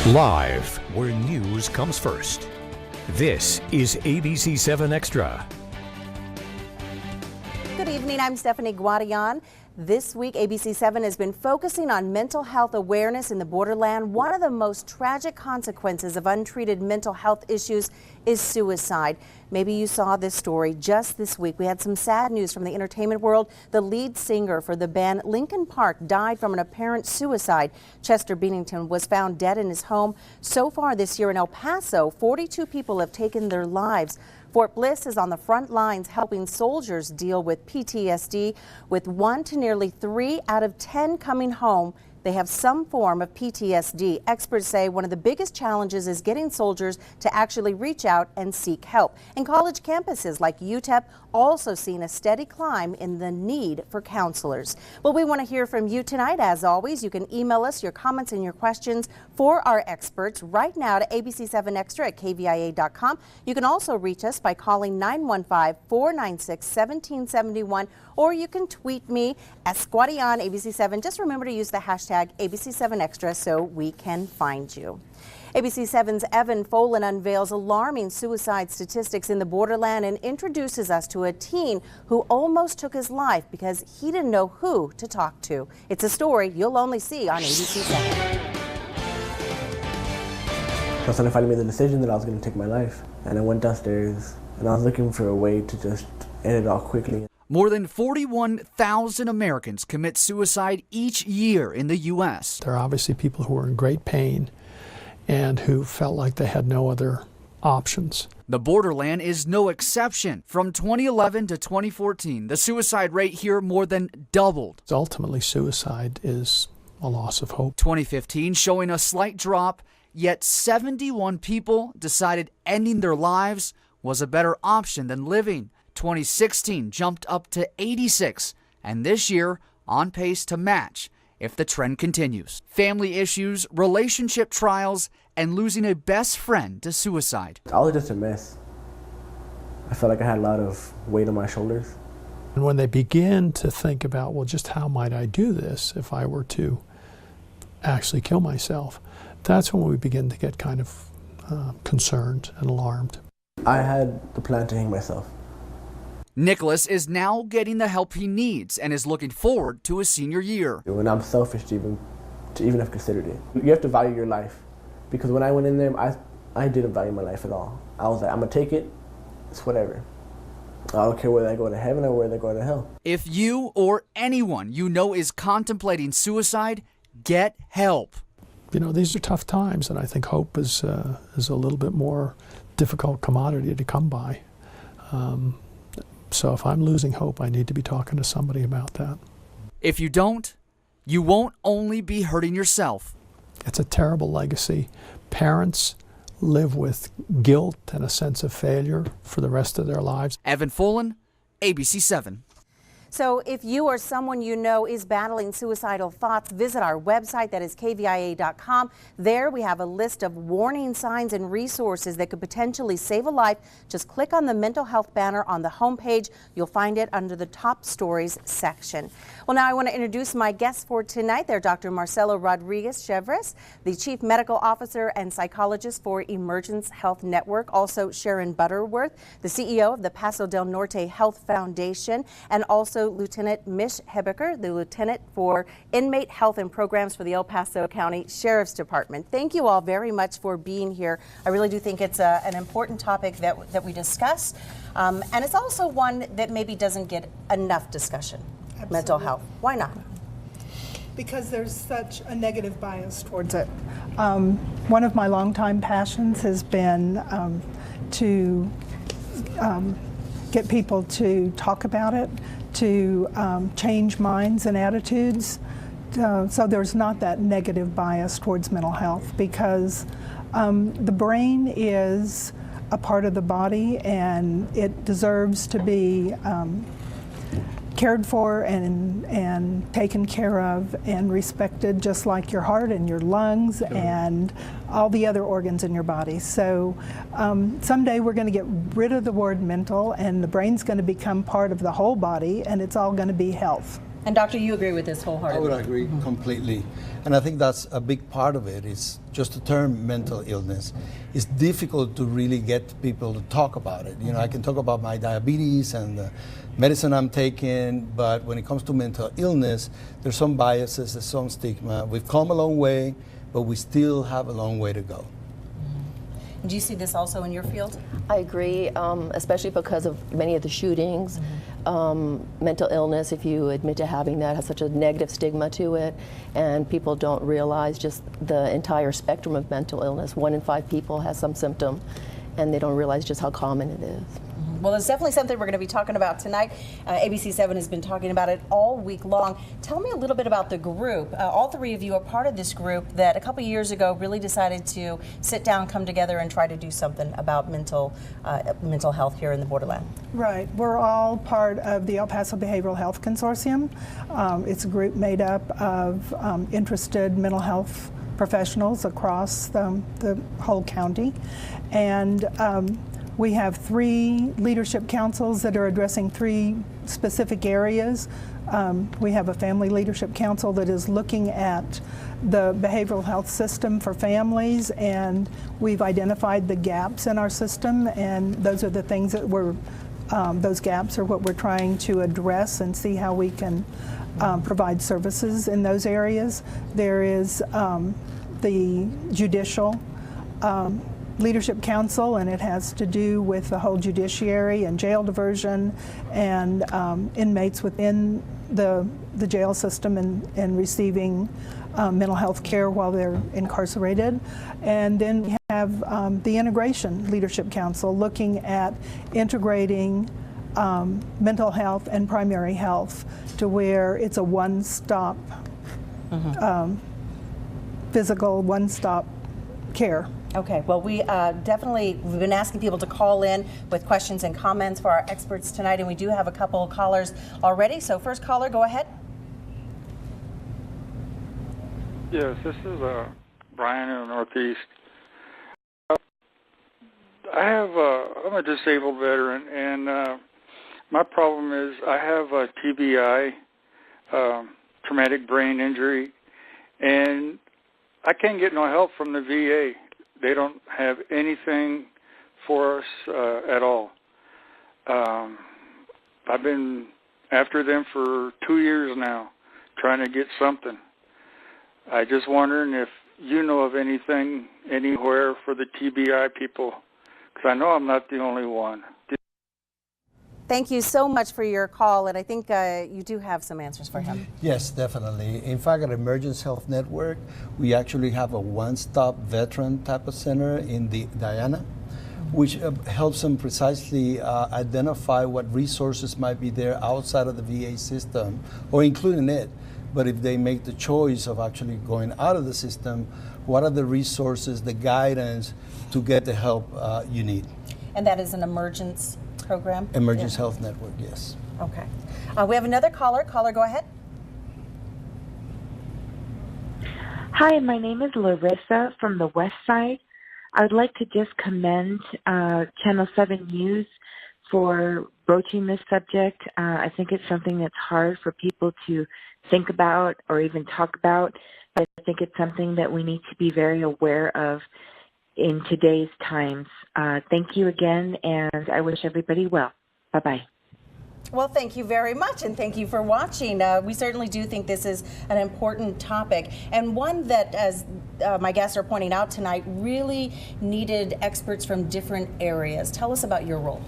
Live, where news comes first. This is ABC 7 Extra. Good evening, I'm Stephanie Guadian. This week, ABC 7 has been focusing on mental health awareness in the borderland. One of the most tragic consequences of untreated mental health issues is suicide. Maybe you saw this story just this week. We had some sad news from the entertainment world. The lead singer for the band Linkin Park died from an apparent suicide. Chester Bennington was found dead in his home. So far this year in El Paso, 42 people have taken their lives. Fort Bliss is on the front lines helping soldiers deal with PTSD. With 1 to nearly 3 out of 10 coming home, they have some form of PTSD. Experts say one of the biggest challenges is getting soldiers to actually reach out and seek help. And college campuses like UTEP also seeing a steady climb in the need for counselors. Well, we want to hear from you tonight. As always, you can email us your comments and your questions for our experts right now to abc7extra@kvia.com. You can also reach us by calling 915-496-1771, or you can tweet me at Squatty on ABC7. Just remember to use the hashtag ABC7Extra so we can find you. ABC7's Evan Folan unveils alarming suicide statistics in the borderland and introduces us to a teen who almost took his life because he didn't know who to talk to. It's a story you'll only see on ABC7. That's when I finally made the decision that I was going to take my life. And I went downstairs and I was looking for a way to just end it all quickly. More than 41,000 Americans commit suicide each year in the U.S. There are obviously people who are in great pain and who felt like they had no other options. The borderland is no exception. From 2011 to 2014, the suicide rate here more than doubled. Ultimately, suicide is a loss of hope. 2015 showing a slight drop, yet 71 people decided ending their lives was a better option than living. 2016 jumped up to 86, and this year on pace to match if the trend continues. Family issues, relationship trials, and losing a best friend to suicide. I was just a mess. I felt like I had a lot of weight on my shoulders. And when they begin to think about, well, just how might I do this if I were to actually kill myself, that's when we begin to get kind of concerned and alarmed. I had the plan to hang myself. Nicholas is now getting the help he needs and is looking forward to his senior year. When I'm selfish to even have considered it. You have to value your life. Because when I went in there, I didn't value my life at all. I was like, I'm going to take it. It's whatever. I don't care whether I go to heaven or whether I go to hell. If you or anyone you know is contemplating suicide, get help. You know, these are tough times, and I think hope is a little bit more difficult commodity to come by. So if I'm losing hope, I need to be talking to somebody about that. If you don't, you won't only be hurting yourself. It's a terrible legacy. Parents live with guilt and a sense of failure for the rest of their lives. Evan Folan, ABC 7. So if you or someone you know is battling suicidal thoughts, visit our website, that is kvia.com. There we have a list of warning signs and resources that could potentially save a life. Just click on the mental health banner on the homepage. You'll find it under the top stories section. Well, now I want to introduce my guests for tonight. They're Dr. Marcelo Rodriguez-Chevres, the Chief Medical Officer and Psychologist for Emergence Health Network. Also Sharon Butterworth, the CEO of the Paso del Norte Health Foundation, and also Lieutenant Mish Hebecker, the Lieutenant for Inmate Health and Programs for the El Paso County Sheriff's Department. Thank you all very much for being here. I really do think it's an important topic that we discuss, and it's also one that maybe doesn't get enough discussion. Absolutely. Mental health. Why not? Because there's such a negative bias towards it. One of my longtime passions has been to get people to talk about it, to change minds and attitudes, so there's not that negative bias towards mental health, because the brain is a part of the body and it deserves to be cared for and taken care of and respected, just like your heart and your lungs and all the other organs in your body. So someday we're going to get rid of the word mental, and the brain's going to become part of the whole body, and it's all going to be health. And doctor, you agree with this I wholeheartedly? would agree completely. And I think that's a big part of it. It's just the term mental illness. It's difficult to really get people to talk about it. You know, I can talk about my diabetes and the medicine I'm taking, but when it comes to mental illness, there's some biases, there's some stigma. We've come a long way, but we still have a long way to go. Do you see this also in your field? I agree, especially because of many of the shootings. Mental illness, if you admit to having that, has such a negative stigma to it, and people don't realize just the entire spectrum of mental illness. 1 in 5 people has some symptom, and they don't realize just how common it is. Well, it's definitely something we're going to be talking about tonight. ABC7 has been talking about it all week long. Tell me a little bit about the group. All 3 of you are part of this group that a couple years ago really decided to sit down, come together, and try to do something about mental health here in the Borderland. Right. We're all part of the El Paso Behavioral Health Consortium. It's a group made up of interested mental health professionals across the whole county. And we have 3 leadership councils that are addressing 3 specific areas. We have a family leadership council that is looking at the behavioral health system for families, and we've identified the gaps in our system, and those are the things that those gaps are what we're trying to address and see how we can provide services in those areas. There is the judicial Leadership Council, and it has to do with the whole judiciary and jail diversion and inmates within the jail system and receiving mental health care while they're incarcerated. And then we have the Integration Leadership Council looking at integrating mental health and primary health to where it's a one-stop physical, one-stop care. Okay, well, we've been asking people to call in with questions and comments for our experts tonight, and we do have a couple of callers already. So first caller, go ahead. Yes, this is Brian in the Northeast. I'm a disabled veteran, and my problem is I have a TBI, traumatic brain injury, and I can't get no help from the VA. They don't have anything for us at all. I've been after them for 2 years now, trying to get something. I just wondering if you know of anything anywhere for the TBI people, because I know I'm not the only one. Thank you so much for your call, and I think you do have some answers for him. Yes, definitely. In fact, at Emergence Health Network, we actually have a one-stop veteran type of center in the Diana, which helps them precisely identify what resources might be there outside of the VA system, or including it. But if they make the choice of actually going out of the system, what are the resources, the guidance to get the help you need? And that is an emergence program? Emergence Health Network, yes. Okay. We have another caller. Caller, go ahead. Hi, my name is Larissa from the West Side. I would like to just commend Channel 7 News for broaching this subject. I think it's something that's hard for people to think about or even talk about, but I think it's something that we need to be very aware of in today's times. Thank you again, and I wish everybody well. Bye-bye. Well, thank you very much, and thank you for watching. We certainly do think this is an important topic, and one that, as my guests are pointing out tonight, really needed experts from different areas. Tell us about your role.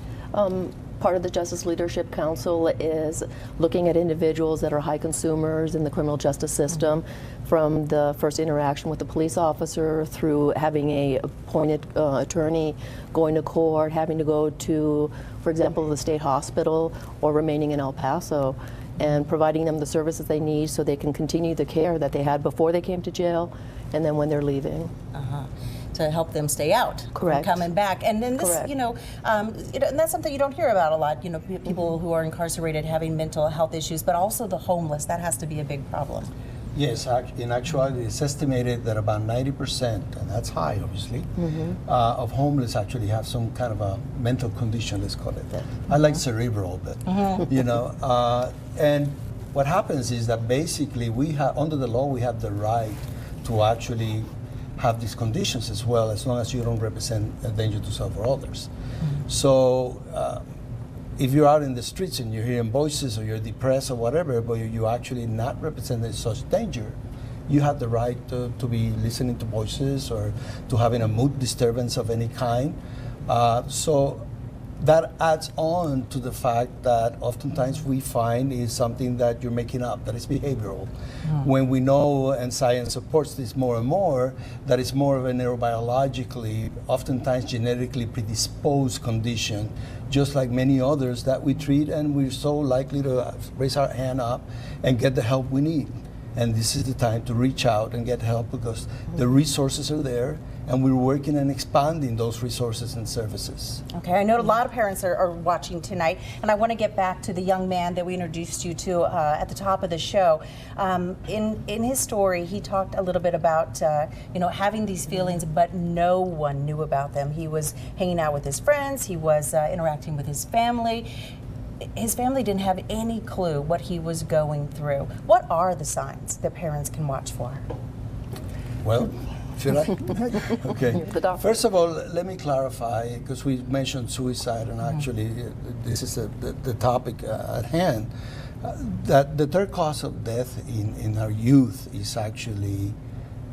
Part of the Justice Leadership Council is looking at individuals that are high consumers in the criminal justice system, from the first interaction with the police officer through having a appointed attorney, going to court, having to go to, for example, the state hospital, or remaining in El Paso, and providing them the services they need so they can continue the care that they had before they came to jail and then when they're leaving. To help them stay out, correct, coming back, and then this, correct, and that's something you don't hear about a lot. People who are incarcerated having mental health issues, but also the homeless. That has to be a big problem. Yes, in actuality, it's estimated that about 90%, and that's high, obviously, of homeless actually have some kind of a mental condition. Let's call it that. I like cerebral, but and what happens is that basically we have, under the law, we have the right to actually have these conditions as well, as long as you don't represent a danger to self or others. So if you're out in the streets and you're hearing voices or you're depressed or whatever, but you're actually not representing such danger, you have the right to be listening to voices or to having a mood disturbance of any kind. So that adds on to the fact that oftentimes we find is something that you're making up, that is behavioral. When we know, and science supports this more and more, that it's more of a neurobiologically, oftentimes genetically predisposed condition, just like many others that we treat, and we're so likely to raise our hand up and get the help we need. And this is the time to reach out and get help, because the resources are there, and we're working and expanding those resources and services. Okay, I know a lot of parents are watching tonight, and I want to get back to the young man that we introduced you to at the top of the show. In his story, he talked a little bit about having these feelings, but no one knew about them. He was hanging out with his friends, he was interacting with his family. His family didn't have any clue what he was going through. What are the signs that parents can watch for? Well, should I? Okay. First of all, let me clarify, because we mentioned suicide, and actually this is the topic at hand, that the third cause of death in our youth is actually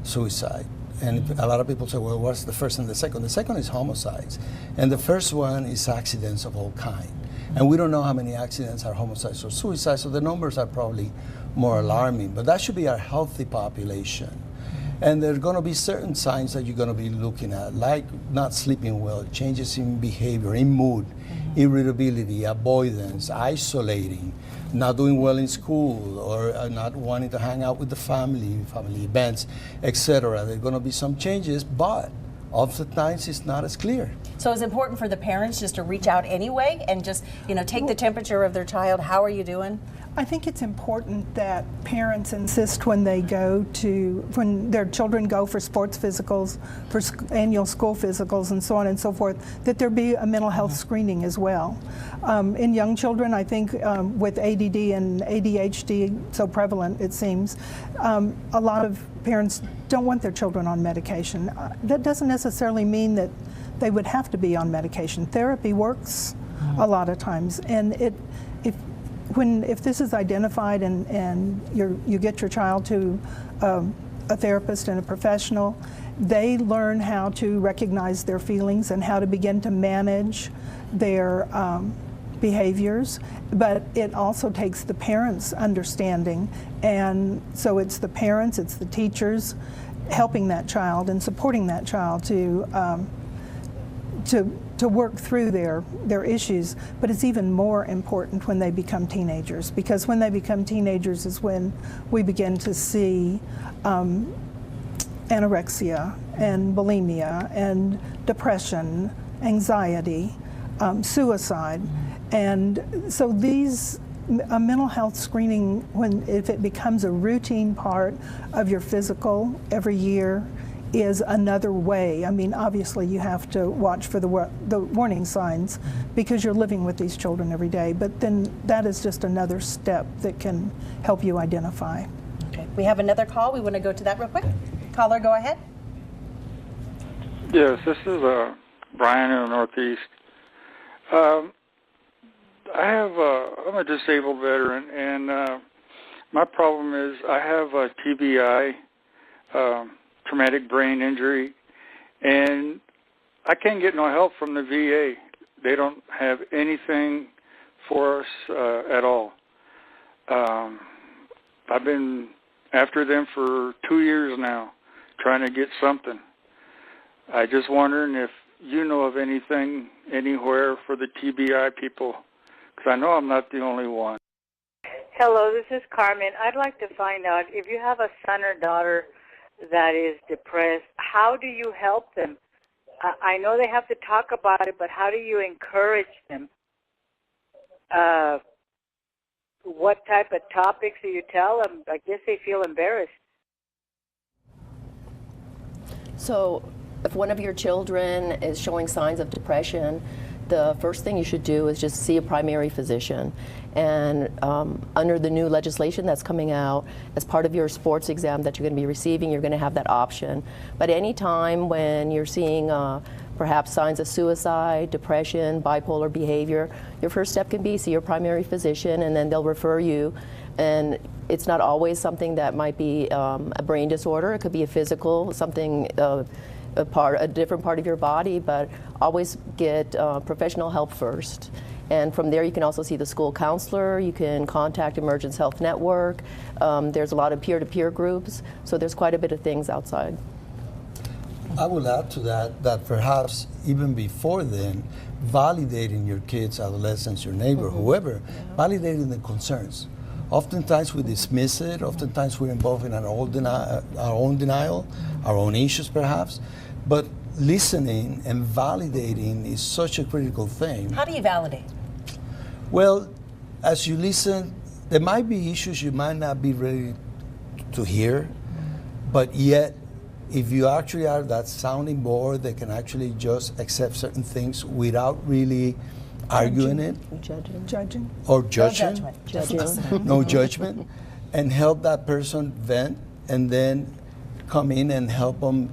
suicide. And a lot of people say, well, what's the first and the second? The second is homicides. And the first one is accidents of all kinds. And we don't know how many accidents are homicides or suicides, so the numbers are probably more alarming. But that should be our healthy population. And there are going to be certain signs that you're going to be looking at, like not sleeping well, changes in behavior, in mood, irritability, avoidance, isolating, not doing well in school, or not wanting to hang out with the family events, etc. There are going to be some changes, but oftentimes it's not as clear. So it's important for the parents just to reach out anyway and just, take the temperature of their child. How are you doing? I think it's important that parents insist when their children go for sports physicals, for annual school physicals and so on and so forth, that there be a mental health screening as well. In young children, I think with ADD and ADHD so prevalent, it seems, a lot of parents don't want their children on medication. That doesn't necessarily mean that they would have to be on medication. Therapy works a lot of times, and if this is identified and you get your child to a therapist and a professional, they learn how to recognize their feelings and how to begin to manage their behaviors. But it also takes the parents' understanding, and so it's the parents, it's the teachers helping that child and supporting that child to work through their issues. But it's even more important when they become teenagers, because when they become teenagers is when we begin to see anorexia and bulimia and depression, anxiety, suicide. And so a mental health screening, if it becomes a routine part of your physical every year, is another way. I mean, obviously you have to watch for the warning signs because you're living with these children every day, but then that is just another step that can help you identify. Okay, we have another call. We want to go to that real quick. Caller, go ahead. Yes, this is Brian in the Northeast. I'm a disabled veteran, and my problem is I have a TBI, traumatic brain injury, and I can't get no help from the VA. They don't have anything for us at all. I've been after them for 2 years now, trying to get something. I just wondering if you know of anything anywhere for the TBI people, because I know I'm not the only one. Hello, this is Carmen. I'd like to find out if you have a son or daughter that is depressed, how do you help them? I know they have to talk about it, but how do you encourage them? What type of topics do you tell them? I guess they feel embarrassed. So if one of your children is showing signs of depression, the first thing you should do is just see a primary physician. And under the new legislation that's coming out, as part of your sports exam that you're going to be receiving, you're going to have that option. But any time when you're seeing perhaps signs of suicide, depression, bipolar behavior, your first step can be see your primary physician, and then they'll refer you. And it's not always something that might be a brain disorder. It could be a physical, something, a different part of your body, but always get professional help first. And from there, you can also see the school counselor. You can contact Emergence Health Network. There's a lot of peer-to-peer groups. So there's quite a bit of things outside. I will add to that perhaps even before then, validating your kids, adolescents, your neighbor, whoever, validating the concerns. Oftentimes we dismiss it. Oftentimes we're involved in our own denial, our own issues perhaps. But listening and validating is such a critical thing. How do you validate? Well, as you listen, there might be issues you might not be ready to hear, but yet if you actually are that sounding board that can actually just accept certain things without really arguing it, Judging. or judging, No judgment. no judgment, and help that person vent, and then come in and help them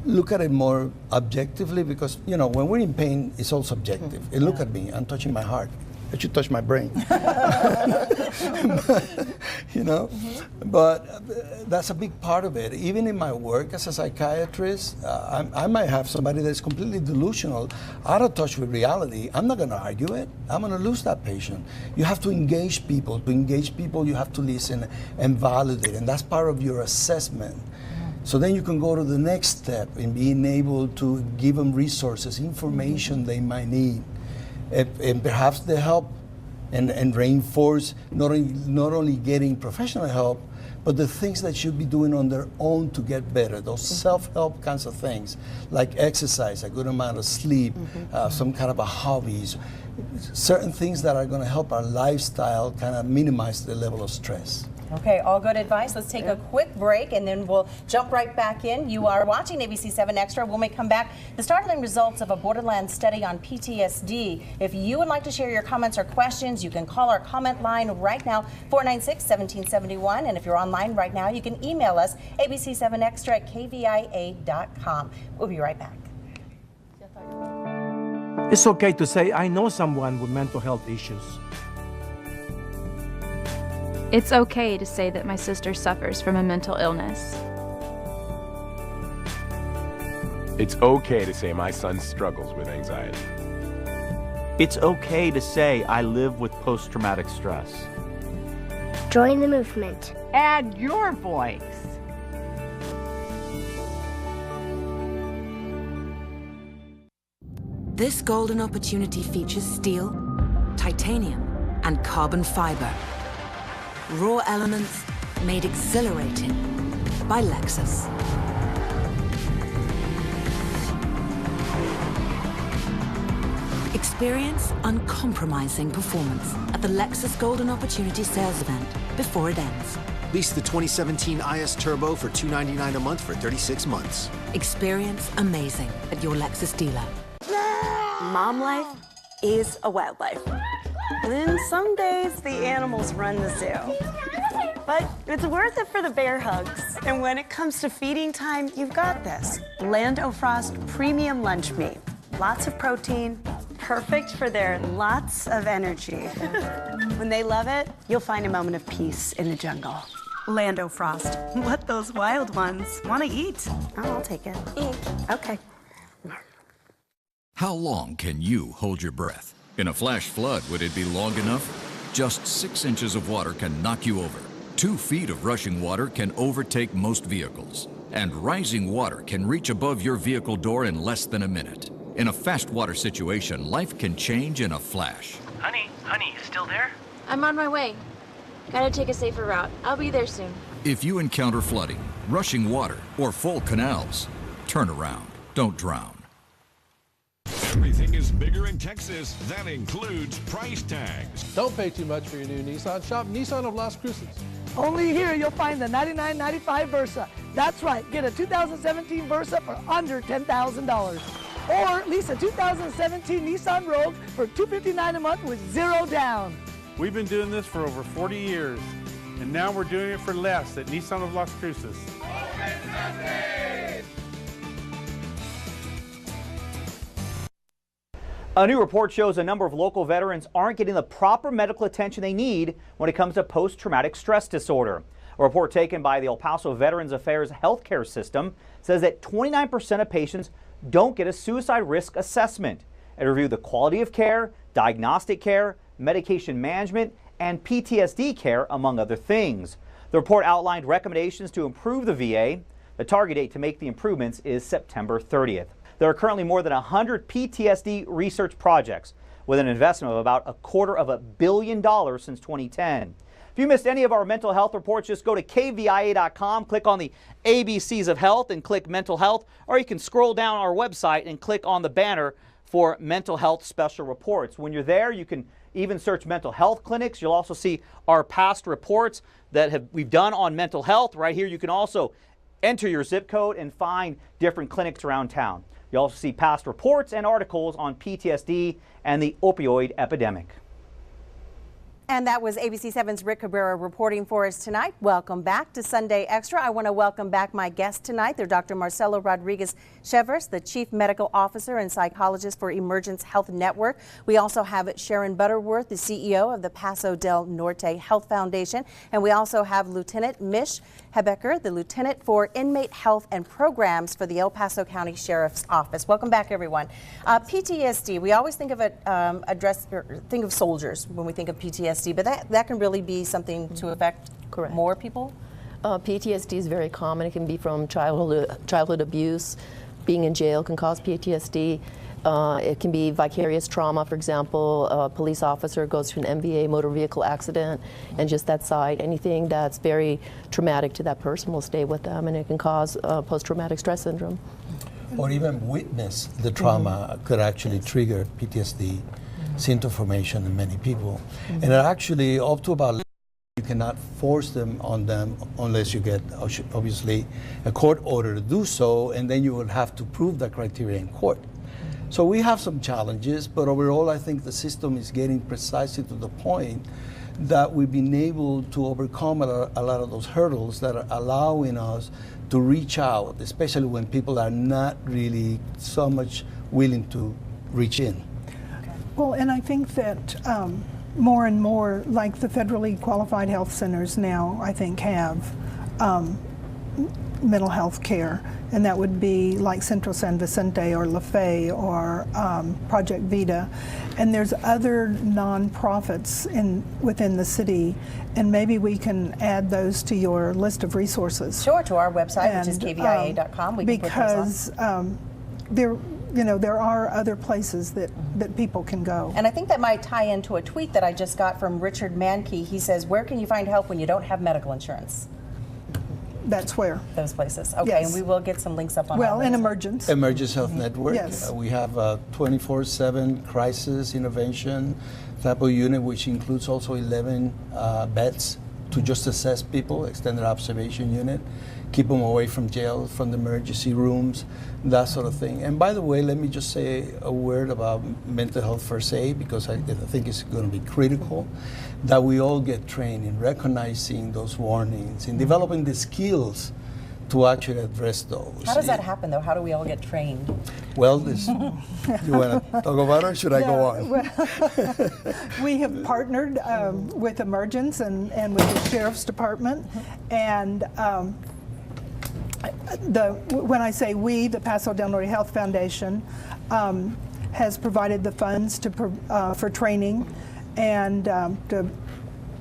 look at it more objectively, because when we're in pain, it's all subjective. And look at me, I'm touching my heart. I should touch my brain. But that's a big part of it. Even in my work as a psychiatrist, I might have somebody that's completely delusional, out of touch with reality. I'm not going to argue it. I'm going to lose that patient. You have to engage people. To engage people, you have to listen and validate, and that's part of your assessment. So then you can go to the next step in being able to give them resources, information they might need. And perhaps the help and reinforce not only getting professional help, but the things that should be doing on their own to get better, those self-help kinds of things, like exercise, a good amount of sleep, some kind of a hobbies, certain things that are going to help our lifestyle kind of minimize the level of stress. Okay, all good advice. Let's take a quick break and then we'll jump right back in. You are watching ABC 7 Extra. When we come back, the startling results of a Borderlands study on PTSD. If you would like to share your comments or questions, you can call our comment line right now, 496-1771. And if you're online right now, you can email us, abc7extra@kvia.com. We'll be right back. It's okay to say, I know someone with mental health issues. It's okay to say that my sister suffers from a mental illness. It's okay to say my son struggles with anxiety. It's okay to say I live with post-traumatic stress. Join the movement. Add your voice. This golden opportunity features steel, titanium, and carbon fiber. Raw elements made exhilarating by Lexus. Experience uncompromising performance at the Lexus Golden Opportunity sales event before it ends. Lease the 2017 IS Turbo for $299 a month for 36 months. Experience amazing at your Lexus dealer. Mom life is a wildlife. And then some days the animals run the zoo. But it's worth it for the bear hugs. And when it comes to feeding time, you've got this. Land O'Frost Premium Lunch Meat. Lots of protein, perfect for their lots of energy. When they love it, you'll find a moment of peace in the jungle. Land O'Frost, what those wild ones want to eat. Oh, I'll take it. Okay. How long can you hold your breath? In a flash flood, would it be long enough? Just 6 inches of water can knock you over. 2 feet of rushing water can overtake most vehicles. And rising water can reach above your vehicle door in less than a minute. In a fast water situation, life can change in a flash. Honey, you still there? I'm on my way. Gotta take a safer route. I'll be there soon. If you encounter flooding, rushing water, or full canals, turn around. Don't drown. Everything is bigger in Texas. That includes price tags. Don't pay too much for your new Nissan. Shop Nissan of Las Cruces. Only here you'll find the $99.95 Versa. That's right. Get a 2017 Versa for under $10,000. or lease a 2017 Nissan Rogue for $259 a month with 0 down. We've been doing this for over 40 years, and now we're doing it for less at Nissan of Las Cruces. A new report shows a number of local veterans aren't getting the proper medical attention they need when it comes to post-traumatic stress disorder. A report taken by the El Paso Veterans Affairs healthcare system says that 29% of patients don't get a suicide risk assessment. It reviewed the quality of care, diagnostic care, medication management, and PTSD care, among other things. The report outlined recommendations to improve the VA. The target date to make the improvements is September 30th. There are currently more than 100 PTSD research projects with an investment of about $250 million since 2010. If you missed any of our mental health reports, just go to kvia.com, click on the ABCs of Health and click Mental Health, or you can scroll down our website and click on the banner for Mental Health Special Reports. When you're there, you can even search mental health clinics. You'll also see our past reports that we've done on mental health. Right here, you can also enter your zip code and find different clinics around town. You'll also see past reports and articles on PTSD and the opioid epidemic. And that was ABC 7's Rick Cabrera reporting for us tonight. Welcome back to Sunday Extra. I want to welcome back my guests tonight. They're Dr. Marcelo Rodriguez-Chevers, the Chief Medical Officer and Psychologist for Emergence Health Network. We also have Sharon Butterworth, the CEO of the Paso del Norte Health Foundation. And we also have Lieutenant Mish Hebecker, the Lieutenant for Inmate Health and Programs for the El Paso County Sheriff's Office. Welcome back, everyone. PTSD, we always think of it, think of soldiers when we think of PTSD. But that can really be something to affect more people? PTSD is very common. It can be from childhood abuse. Being in jail can cause PTSD. It can be vicarious trauma. For example, a police officer goes through an MVA, motor vehicle accident, and just that side, anything that's very traumatic to that person will stay with them, and it can cause post-traumatic stress syndrome. Or even witness the trauma could actually trigger PTSD. Symptom formation in many people. And it actually, up to about, you cannot force them on them unless you get, obviously, a court order to do so, and then you will have to prove that criteria in court. So we have some challenges, but overall I think the system is getting precisely to the point that we've been able to overcome a lot of those hurdles that are allowing us to reach out, especially when people are not really so much willing to reach in. Well, and I think that more and more, like the federally qualified health centers now, I think have mental health care, and that would be like Central San Vicente or La Fe or Project Vida, and there's other nonprofits within the city, and maybe we can add those to your list of resources. Sure, to our website, which is kvia.com. We can put those on. There are other places that people can go. And I think that might tie into a tweet that I just got from Richard Mankey. He says, where can you find help when you don't have medical insurance? That's where. Those places. Okay, yes. And we will get some links up on Well, in Emergence. Emergence Health Network. Yes. We have a 24/7 crisis intervention type of unit, which includes also 11 beds to just assess people, extended observation unit, keep them away from jail, from the emergency rooms, that sort of thing. And by the way, let me just say a word about mental health first aid, because I think it's going to be critical that we all get trained in recognizing those warnings, in developing the skills to actually address those. How does that happen, though? How do we all get trained? Well, you want to talk about it, or should I go on? Well, we have partnered with Emergence and with the Sheriff's Department, and when I say we, the Paso del Norte Health Foundation has provided the funds for training and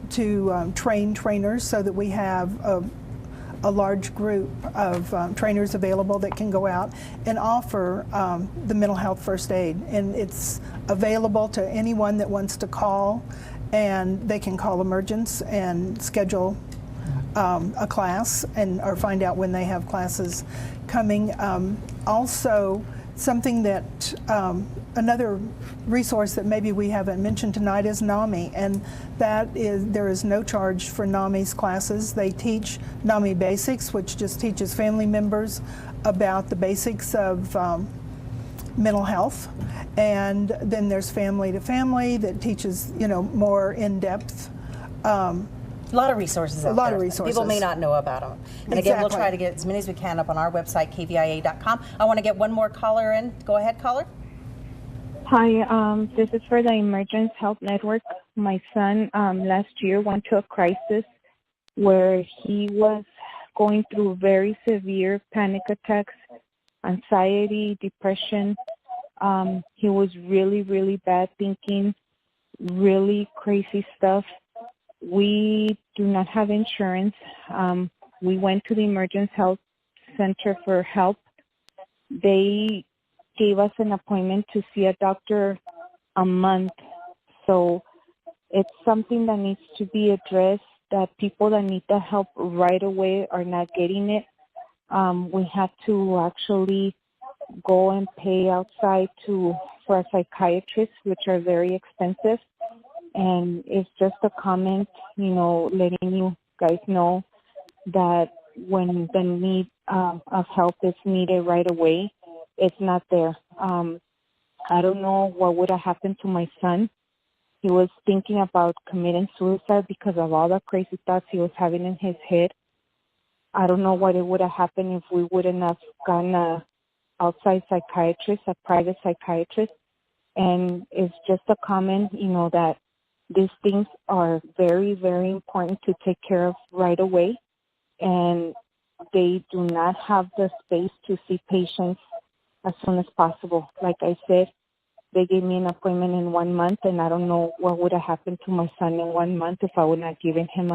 to train trainers, so that we have a large group of trainers available that can go out and offer the mental health first aid. And it's available to anyone that wants to call, and they can call Emergence and schedule a class or find out when they have classes coming. Also, something that another resource that maybe we haven't mentioned tonight is NAMI, and there is no charge for NAMI's classes. They teach NAMI Basics, which just teaches family members about the basics of mental health, and then there's Family to Family that teaches, you know, more in-depth. A lot of resources out there. A lot of resources. People may not know about them. And again, we'll try to get as many as we can up on our website, kvia.com. I want to get one more caller in. Go ahead, caller. Hi, this is for the Emergence Health Network. My son last year went to a crisis where he was going through very severe panic attacks, anxiety, depression. He was really, really bad thinking, really crazy stuff. We do not have insurance. We went to the Emergence Health Center for help. They gave us an appointment to see a doctor a month. So it's something that needs to be addressed, that people that need the help right away are not getting it. We had to actually go and pay outside for a psychiatrist, which are very expensive. And it's just a comment, you know, letting you guys know that when the need of help is needed right away, it's not there. I don't know what would have happened to my son. He was thinking about committing suicide because of all the crazy thoughts he was having in his head. I don't know what it would have happened if we wouldn't have gotten a outside psychiatrist, a private psychiatrist. And it's just a comment, you know, that these things are very, very important to take care of right away. And they do not have the space to see patients as soon as possible. Like I said, they gave me an appointment in 1 month, and I don't know what would have happened to my son in 1 month if I would not given him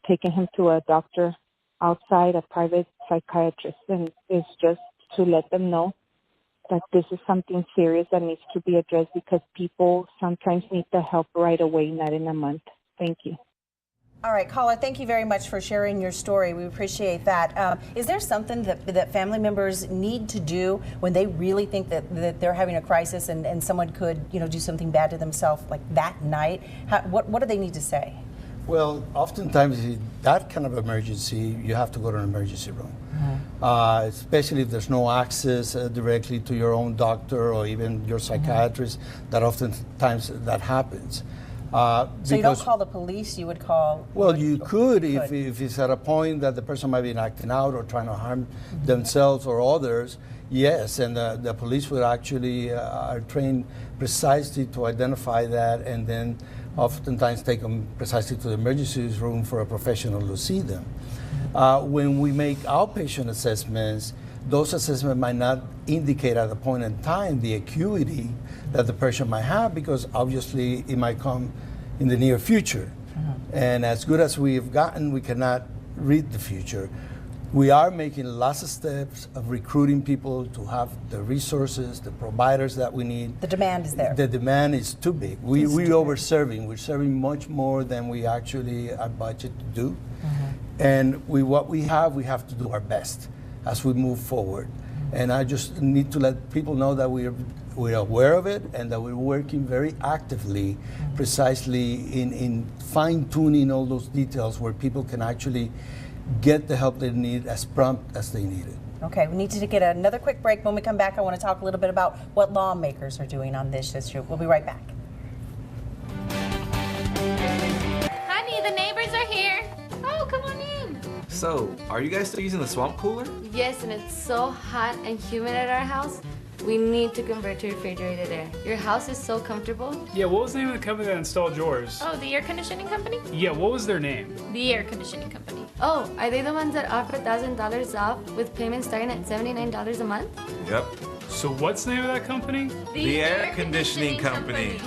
taking him to a doctor outside, a private psychiatrist. And it's just to let them know that this is something serious that needs to be addressed, because people sometimes need the help right away, not in a month. Thank you. All right, caller, thank you very much for sharing your story. We appreciate that. Is there something that family members need to do when they really think that they're having a crisis and someone could, you know, do something bad to themselves like that night? What do they need to say? Well, oftentimes in that kind of emergency, you have to go to an emergency room. Especially if there's no access directly to your own doctor or even your psychiatrist, that oftentimes that happens. So you don't call the police, you would call? Well, you could if it's at a point that the person might be acting out or trying to harm themselves or others, yes, and the police would actually are trained precisely to identify that, and then oftentimes take them precisely to the emergency room for a professional to see them. When we make outpatient assessments, those assessments might not indicate at a point in time the acuity that the person might have, because obviously it might come in the near future. And as good as we've gotten, we cannot read the future. We are making lots of steps of recruiting people to have the resources, the providers that we need. The demand is there. The demand is too big. We're overserving. We're serving much more than we actually are budgeted to do. And what we have to do our best as we move forward. And I just need to let people know that we're aware of it, and that we're working very actively, precisely in fine-tuning all those details where people can actually get the help they need as prompt as they need it. Okay, we need to get another quick break. When we come back, I want to talk a little bit about what lawmakers are doing on this issue. We'll be right back. Honey, the neighbors are here. Oh, come on in. So, are you guys still using the swamp cooler? Yes, and it's so hot and humid at our house. We need to convert to refrigerated air. Your house is so comfortable. Yeah, what was the name of the company that installed yours? Oh, the air conditioning company? Yeah, what was their name? The air conditioning company. Oh, are they the ones that offer $1,000 off with payments starting at $79 a month? Yep. So what's the name of that company? The air conditioning company.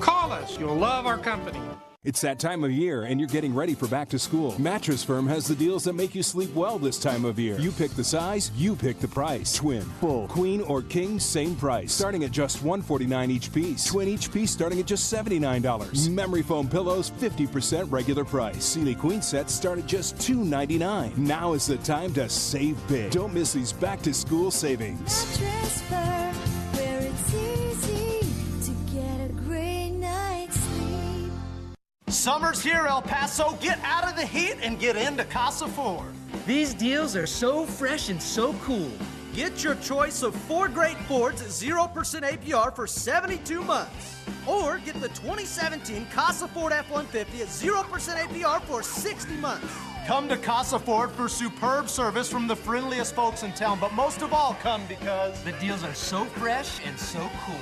Call us. You'll love our company. It's that time of year, and you're getting ready for back to school. Mattress Firm has the deals that make you sleep well this time of year. You pick the size, you pick the price. Twin, full, queen, or king, same price. Starting at just $149 each piece. Twin each piece starting at just $79. Memory foam pillows, 50% regular price. Sealy queen sets start at just $299. Now is the time to save big. Don't miss these back to school savings. Mattress Firm, where it's easy to get a great night's sleep. Summer's here, El Paso. Get out of the heat and get into Casa Ford. These deals are so fresh and so cool. Get your choice of 4 great Fords at 0% APR for 72 months. Or get the 2017 Casa Ford F-150 at 0% APR for 60 months. Come to Casa Ford for superb service from the friendliest folks in town, but most of all, come because The deals are so fresh and so cool.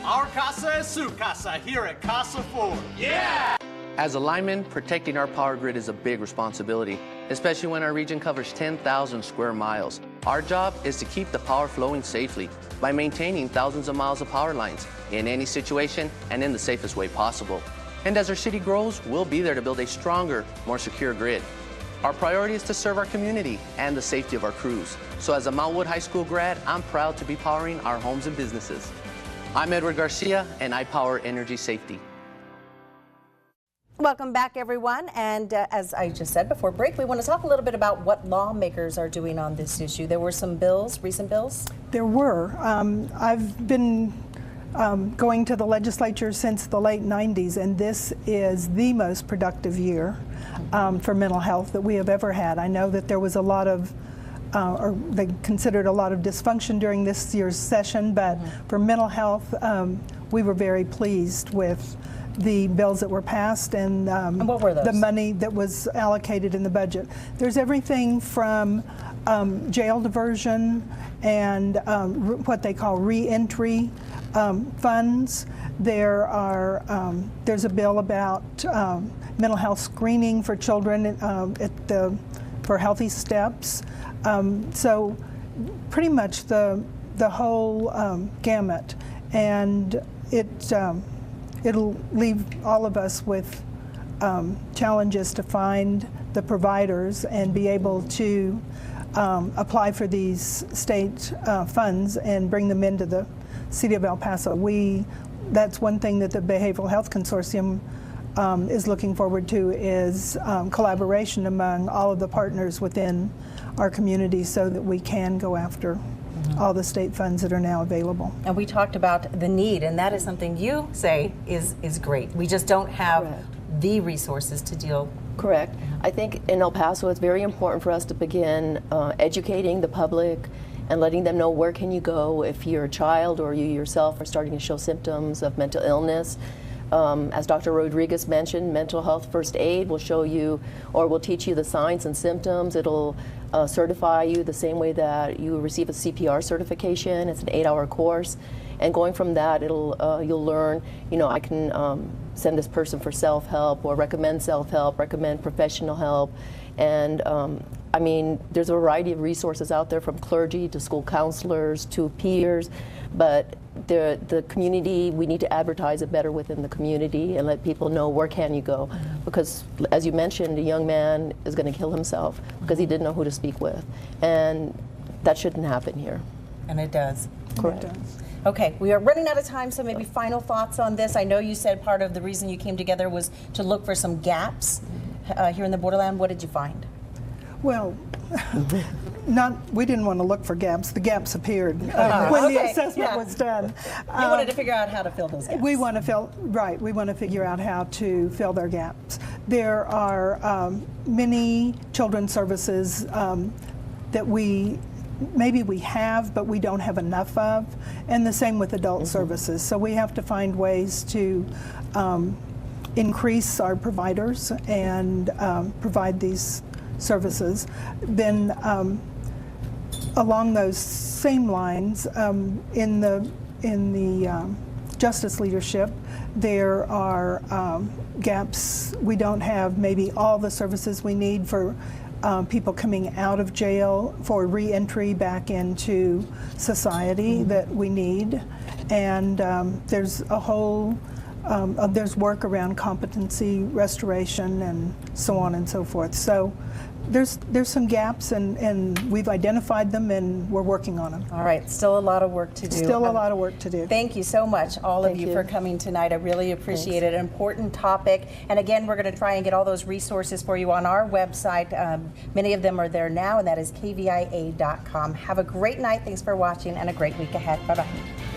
our casa es su casa here at Casa Ford. Yeah! As a lineman, protecting our power grid is a big responsibility, especially when our region covers 10,000 square miles. Our job is to keep the power flowing safely by maintaining thousands of miles of power lines in any situation and in the safest way possible. And as our city grows, we'll be there to build a stronger, more secure grid. Our priority is to serve our community and the safety of our crews. So as a Mount Wood High School grad, I'm proud to be powering our homes and businesses. I'm Edward Garcia, and I power energy safety. Welcome back, everyone. And as I just said before break, we want to talk a little bit about what lawmakers are doing on this issue. There were some bills, recent bills? There were. I've been going to the legislature since the late 90s, and this is the most productive year for mental health that we have ever had. I know that there was a lot of or they considered a lot of dysfunction during this year's session, but for mental health, we were very pleased with the bills that were passed and what were those? The money that was allocated in the budget. There's everything from jail diversion and what they call re-entry funds. There's a bill about mental health screening for children for Healthy Steps. So pretty much the whole gamut, and it'll leave all of us with challenges to find the providers and be able to apply for these state funds and bring them into the city of El Paso. That's one thing that the Behavioral Health Consortium is looking forward to, is collaboration among all of the partners within our community so that we can go after all the state funds that are now available. And we talked about the need, and that is something you say is great. We just don't have the resources to deal. Correct. I think in El Paso it's very important for us to begin educating the public and letting them know where can you go if you're a child or you yourself are starting to show symptoms of mental illness. As Dr. Rodriguez mentioned, mental health first aid will show you, or will teach you the signs and symptoms. It'll certify you the same way that you receive a CPR certification. It's an 8-hour course. And going from that, you'll learn, I can send this person for self-help or recommend self-help, recommend professional help. And I mean, there's a variety of resources out there, from clergy to school counselors to peers, but the community, we need to advertise it better within the community and let people know where can you go. Because as you mentioned, a young man is going to kill himself because he didn't know who to speak with. And that shouldn't happen here. And it does. Correct. It does. Okay, we are running out of time, so maybe final thoughts on this. I know you said part of the reason you came together was to look for some gaps here in the borderland. What did you find? Well, we didn't want to look for gaps. The gaps appeared when the assessment was done. You wanted to figure out how to fill those gaps. We want to figure out how to fill their gaps. There are many children's services that maybe we have, but we don't have enough of, and the same with adult services. So we have to find ways to increase our providers and provide these services. Then along those same lines, in the justice leadership, there are gaps. We don't have maybe all the services we need for people coming out of jail for re-entry back into society that we need. And there's a whole there's work around competency restoration and so on and so forth. So there's some gaps, and we've identified them, and we're working on them. All right, still a lot of work to do. Still a lot of work to do. Thank you so much, all of you, for coming tonight. I really appreciate it. An important topic. And again, we're going to try and get all those resources for you on our website. Many of them are there now, and that is kvia.com. Have a great night. Thanks for watching, and a great week ahead. Bye-bye.